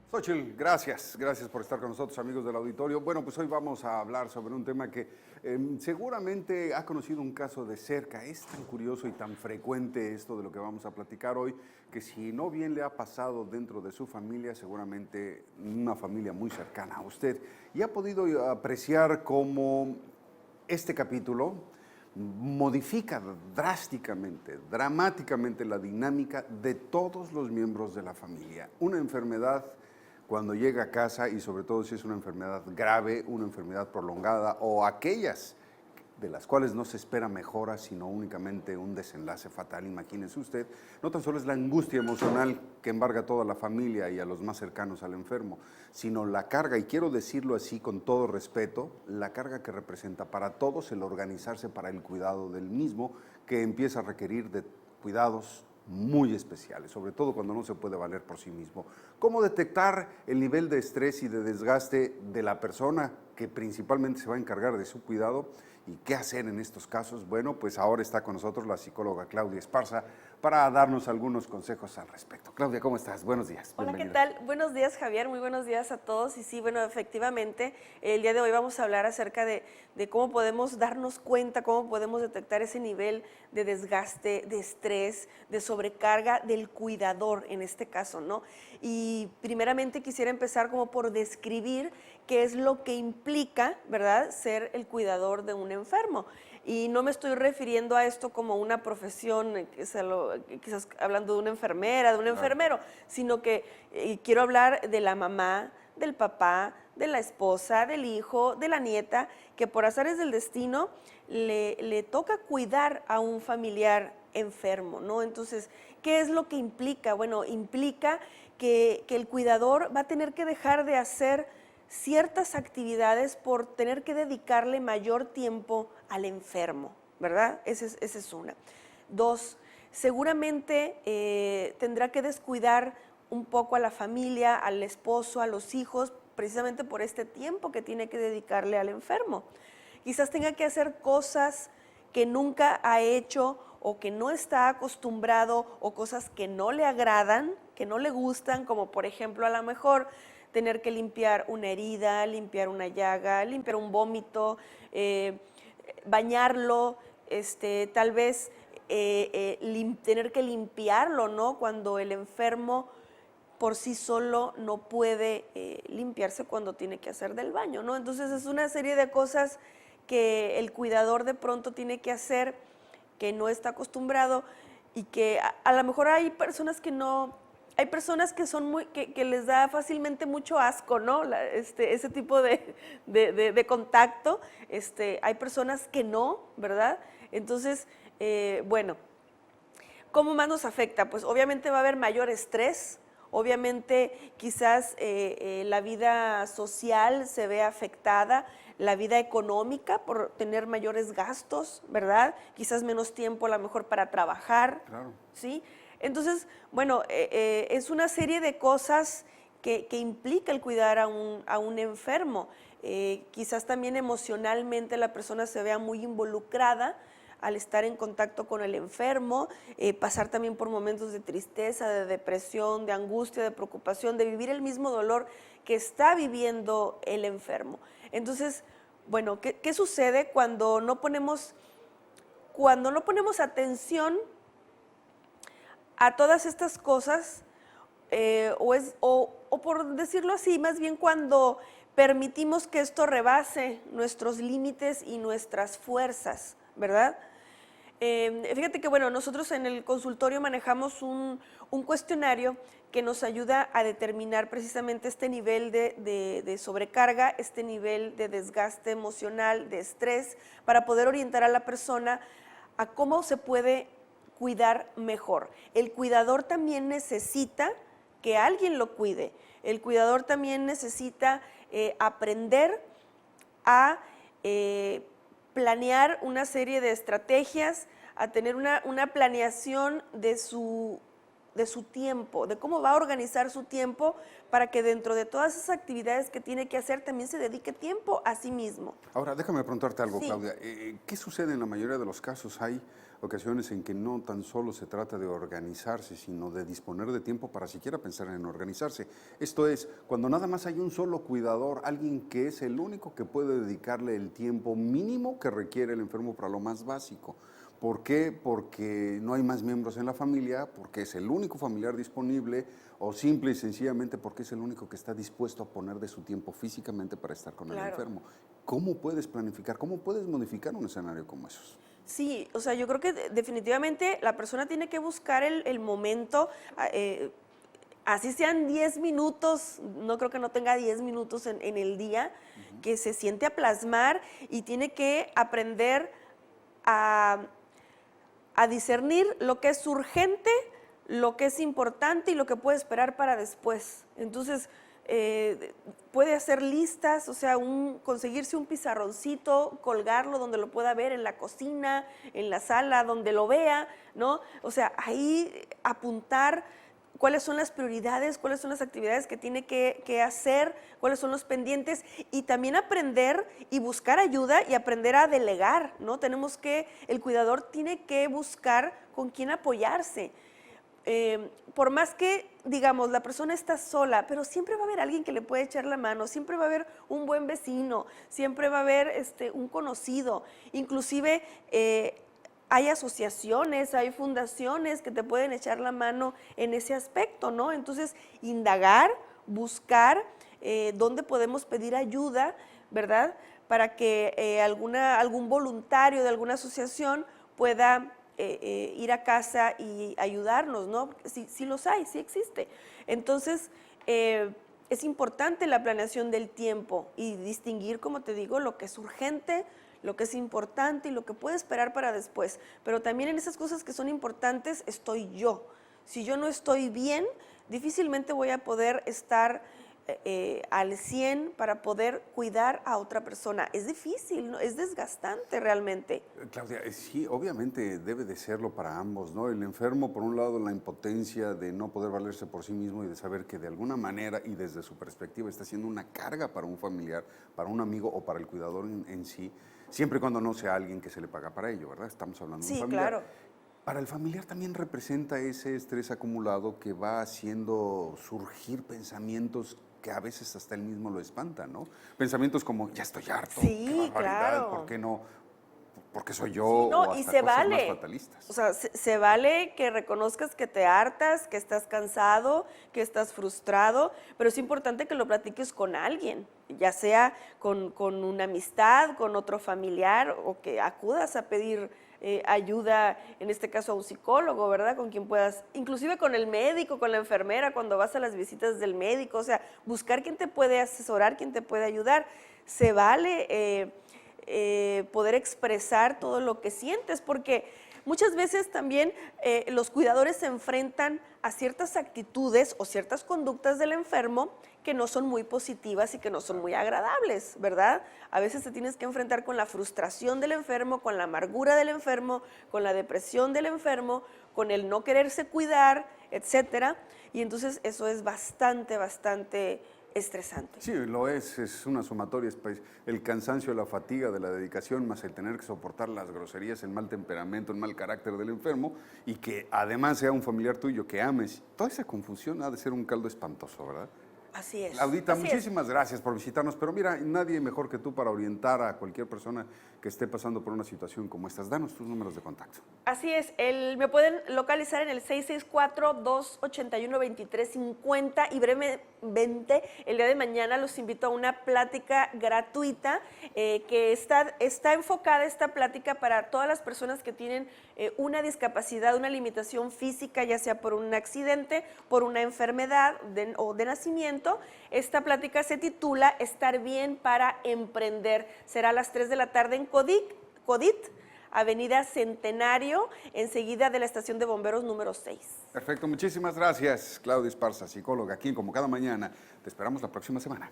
Xochitl, gracias por estar con nosotros, amigos del auditorio. Bueno, pues hoy vamos a hablar sobre un tema que seguramente ha conocido un caso de cerca. Es tan curioso y tan frecuente esto de lo que vamos a platicar hoy, que si no bien le ha pasado dentro de su familia, seguramente una familia muy cercana a usted. Y ha podido apreciar cómo este capítulo modifica drásticamente, dramáticamente la dinámica de todos los miembros de la familia. Una enfermedad cuando llega a casa, y sobre todo si es una enfermedad grave, una enfermedad prolongada o aquellas de las cuales no se espera mejora, sino únicamente un desenlace fatal. Imagínese usted, no tan solo es la angustia emocional que embarga a toda la familia y a los más cercanos al enfermo, sino la carga, y quiero decirlo así con todo respeto, la carga que representa para todos el organizarse para el cuidado del mismo, que empieza a requerir de cuidados muy especiales, sobre todo cuando no se puede valer por sí mismo. ¿Cómo detectar el nivel de estrés y de desgaste de la persona que principalmente se va a encargar de su cuidado? ¿Y qué hacer en estos casos? Bueno, pues ahora está con nosotros la psicóloga Claudia Esparza para darnos algunos consejos al respecto. Claudia, ¿cómo estás? Buenos días. Hola, ¿qué Bienvenida. tal? Buenos días, Javier. Muy buenos días a todos. Y sí, bueno, efectivamente, el día de hoy vamos a hablar acerca de cómo podemos darnos cuenta, cómo podemos detectar ese nivel de desgaste, de estrés, de sobrecarga del cuidador en este caso, ¿no? Y primeramente quisiera empezar como por describir qué es lo que implica, ¿verdad?, ser el cuidador de un enfermo. Y no me estoy refiriendo a esto como una profesión, quizás hablando de una enfermera, de un enfermero, sino que quiero hablar de la mamá, del papá, de la esposa, del hijo, de la nieta, que por azares del destino le toca cuidar a un familiar enfermo, ¿no? Entonces, ¿qué es lo que implica? Bueno, implica que el cuidador va a tener que dejar de hacer ciertas actividades por tener que dedicarle mayor tiempo al enfermo, ¿verdad? Esa es una. Dos, seguramente tendrá que descuidar un poco a la familia, al esposo, a los hijos, precisamente por este tiempo que tiene que dedicarle al enfermo. Quizás tenga que hacer cosas que nunca ha hecho o que no está acostumbrado, o cosas que no le agradan, que no le gustan, como por ejemplo a lo mejor tener que limpiar una herida, limpiar una llaga, limpiar un vómito, bañarlo, tal vez tener que limpiarlo, ¿no? Cuando el enfermo por sí solo no puede limpiarse cuando tiene que hacer del baño, ¿no? Entonces es una serie de cosas que el cuidador de pronto tiene que hacer, que no está acostumbrado, y que a lo mejor hay personas que no, hay personas que son que les da fácilmente mucho asco, ¿no? Ese tipo de contacto. Hay personas que no, ¿verdad? Entonces, bueno, ¿cómo más nos afecta? Pues obviamente va a haber mayor estrés, obviamente quizás la vida social se ve afectada, la vida económica por tener mayores gastos, ¿verdad? Quizás menos tiempo a lo mejor para trabajar, Claro. ¿sí? Entonces, bueno, es una serie de cosas que implica el cuidar a un enfermo. Quizás también emocionalmente la persona se vea muy involucrada al estar en contacto con el enfermo, pasar también por momentos de tristeza, de depresión, de angustia, de preocupación, de vivir el mismo dolor que está viviendo el enfermo. Entonces, bueno, ¿qué sucede cuando no ponemos atención a todas estas cosas? O por decirlo así, más bien cuando permitimos que esto rebase nuestros límites y nuestras fuerzas, ¿verdad? Fíjate que, bueno, nosotros en el consultorio manejamos un cuestionario que nos ayuda a determinar precisamente este nivel de sobrecarga, este nivel de desgaste emocional, de estrés, para poder orientar a la persona a cómo se puede cuidar mejor. El cuidador también necesita que alguien lo cuide. El cuidador también necesita aprender a planear una serie de estrategias, a tener una planeación de su de su tiempo, de cómo va a organizar su tiempo para que dentro de todas esas actividades que tiene que hacer también se dedique tiempo a sí mismo. Ahora, déjame preguntarte algo, Sí. Claudia. ¿Qué sucede en la mayoría de los casos? Hay ocasiones en que no tan solo se trata de organizarse, sino de disponer de tiempo para siquiera pensar en organizarse. Esto es, cuando nada más hay un solo cuidador, alguien que es el único que puede dedicarle el tiempo mínimo que requiere el enfermo para lo más básico. ¿Por qué? Porque no hay más miembros en la familia, porque es el único familiar disponible, o simple y sencillamente porque es el único que está dispuesto a poner de su tiempo físicamente para estar con el enfermo. ¿Cómo puedes planificar, cómo puedes modificar un escenario como esos? Sí, o sea, yo creo que definitivamente la persona tiene que buscar el momento, así sean 10 minutos, no creo que no tenga 10 minutos en el día, que se siente a plasmar y tiene que aprender a discernir lo que es urgente, lo que es importante y lo que puede esperar para después. Entonces, puede hacer listas, o sea, conseguirse un pizarroncito, colgarlo donde lo pueda ver, en la cocina, en la sala, donde lo vea, ¿no? O sea, ahí apuntar cuáles son las prioridades, cuáles son las actividades que tiene que hacer, cuáles son los pendientes y también aprender y buscar ayuda y aprender a delegar, ¿no? El cuidador tiene que buscar con quién apoyarse. Por más que, digamos, la persona está sola, pero siempre va a haber alguien que le puede echar la mano, siempre va a haber un buen vecino, siempre va a haber un conocido, inclusive hay asociaciones, hay fundaciones que te pueden echar la mano en ese aspecto, ¿no? Entonces, indagar, buscar dónde podemos pedir ayuda, ¿verdad? Para que algún voluntario de alguna asociación pueda ir a casa y ayudarnos, ¿no? Sí los hay, sí existe. Entonces, es importante la planeación del tiempo y distinguir, como te digo, lo que es urgente, lo que es importante y lo que puede esperar para después. Pero también en esas cosas que son importantes estoy yo. Si yo no estoy bien, difícilmente voy a poder estar al 100 para poder cuidar a otra persona. Es difícil, ¿no? Es desgastante realmente. Claudia, sí, obviamente debe de serlo para ambos, ¿no? El enfermo, por un lado, la impotencia de no poder valerse por sí mismo y de saber que de alguna manera y desde su perspectiva está siendo una carga para un familiar, para un amigo o para el cuidador en sí, siempre y cuando no sea alguien que se le paga para ello, ¿verdad? Estamos hablando de un familiar. Sí, claro. Para el familiar también representa ese estrés acumulado que va haciendo surgir pensamientos que a veces hasta él mismo lo espanta, ¿no? Pensamientos como, ya estoy harto, Sí, qué barbaridad, claro. ¿por qué no? Porque soy yo, Sí, no, o y hasta se cosas vale. más fatalistas. O sea, se vale que reconozcas que te hartas, que estás cansado, que estás frustrado, pero es importante que lo platiques con alguien, ya sea con una amistad, con otro familiar o que acudas a pedir ayuda, en este caso a un psicólogo, ¿verdad? Con quien puedas, inclusive con el médico, con la enfermera, cuando vas a las visitas del médico, o sea, buscar quién te puede asesorar, quién te puede ayudar. Se vale poder expresar todo lo que sientes, porque muchas veces también los cuidadores se enfrentan a ciertas actitudes o ciertas conductas del enfermo que no son muy positivas y que no son muy agradables, ¿verdad? A veces te tienes que enfrentar con la frustración del enfermo, con la amargura del enfermo, con la depresión del enfermo, con el no quererse cuidar, etcétera, y entonces eso es bastante estresante. Sí, lo es una sumatoria, pues, el cansancio, la fatiga de la dedicación, más el tener que soportar las groserías, el mal temperamento, el mal carácter del enfermo, y que además sea un familiar tuyo que ames. Toda esa confusión ha de ser un caldo espantoso, ¿verdad? Así es. Claudita, así muchísimas gracias por visitarnos, pero mira, nadie mejor que tú para orientar a cualquier persona que esté pasando por una situación como estas. Danos tus números de contacto. Así es, me pueden localizar en el 664-281-2350 y brevemente el día de mañana los invito a una plática gratuita que está enfocada esta plática para todas las personas que tienen una discapacidad, una limitación física, ya sea por un accidente, por una enfermedad o de nacimiento. Esta plática se titula Estar bien para emprender. Será a las 3 de la tarde en Codit, Avenida Centenario, enseguida de la estación de bomberos número 6. Perfecto, muchísimas gracias, Claudia Esparza, psicóloga, aquí como cada mañana. Te esperamos la próxima semana.